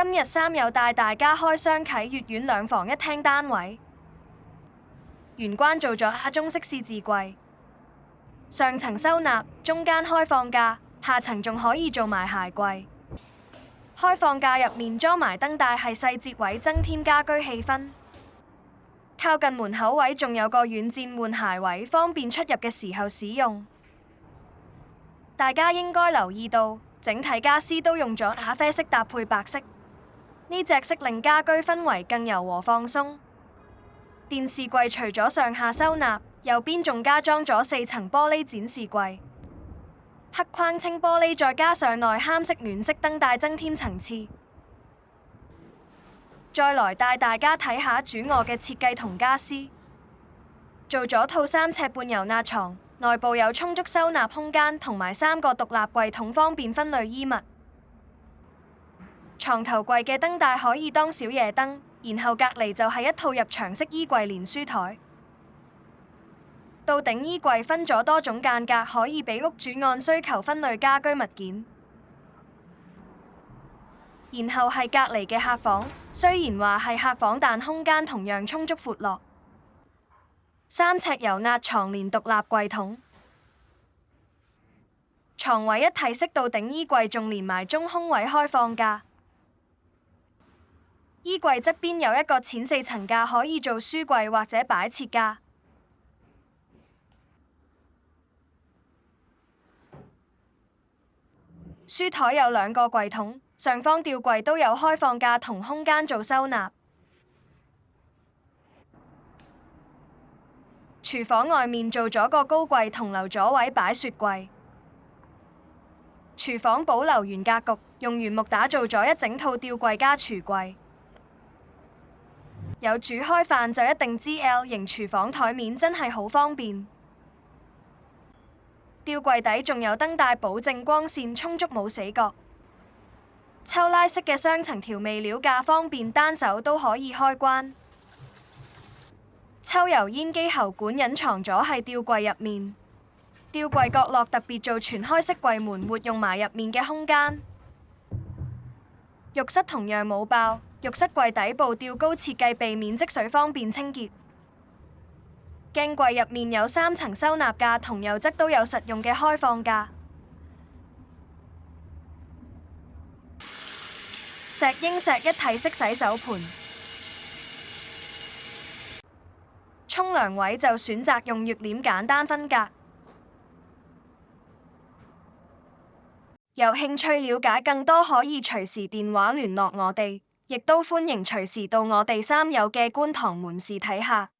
今日三友帶大家開箱啟悅苑兩房一廳單位，玄關做咗亞中式四字櫃，上層收納，中間開放架，下層仲可以做埋鞋櫃。開放架入面裝埋燈帶係細節位，增添家居氣氛。靠近門口位仲有個軟墊換鞋位，方便出入嘅時候使用。大家應該留意到，整體家私都用咗咖啡色搭配白色，呢隻色令家居氛圍更柔和放鬆。電視櫃除咗上下收納，右邊仲加裝咗4層玻璃展示櫃，黑框清玻璃再加上內嵌式暖色燈帶，增添層次。再來帶大家睇下主臥嘅設計同家私，做咗套3尺半油壓床，內部有充足收納空間同埋3個獨立櫃桶，方便分類衣物。床頭櫃嘅燈帶可以當小夜燈，然後隔離就係一套入牆式衣櫃連書台。到頂衣櫃分咗多種間隔，可以俾屋主按需求分類家居物件。然後係隔離嘅客房，雖然話係客房，但空間同樣充足闊落。3尺油壓床連獨立櫃桶，床位一體式，到頂衣櫃仲連埋中空位開放架。衣櫃側邊有一個淺4層架，可以做書櫃或者擺設架。書台有2個櫃桶，上方吊櫃都有開放架同空間做收納。廚房外面做咗個高櫃同留咗位擺雪櫃。廚房保留原格局，用原木打造咗一整套吊櫃加櫥櫃。有煮開飯就一定知 L 型廚房台面真係好方便。吊櫃底仲有燈帶，保證光線充足冇死角。抽拉式嘅雙層調味料架，方便單手都可以開關。抽油煙機喉管隱藏咗喺吊櫃入面。吊櫃角落特別做全開式櫃門，活用埋入面嘅空間。浴室同樣冇爆，浴室櫃底部吊高設計，避免積水，方便清潔。鏡櫃入面有3層收納架，同右側都有實用嘅開放架。石英石一體式洗手盆，沖涼位就選擇用浴簾簡單分隔。有興趣了解更多，可以隨時電話聯絡我哋，亦都歡迎隨時到我哋三友嘅觀塘門市睇下。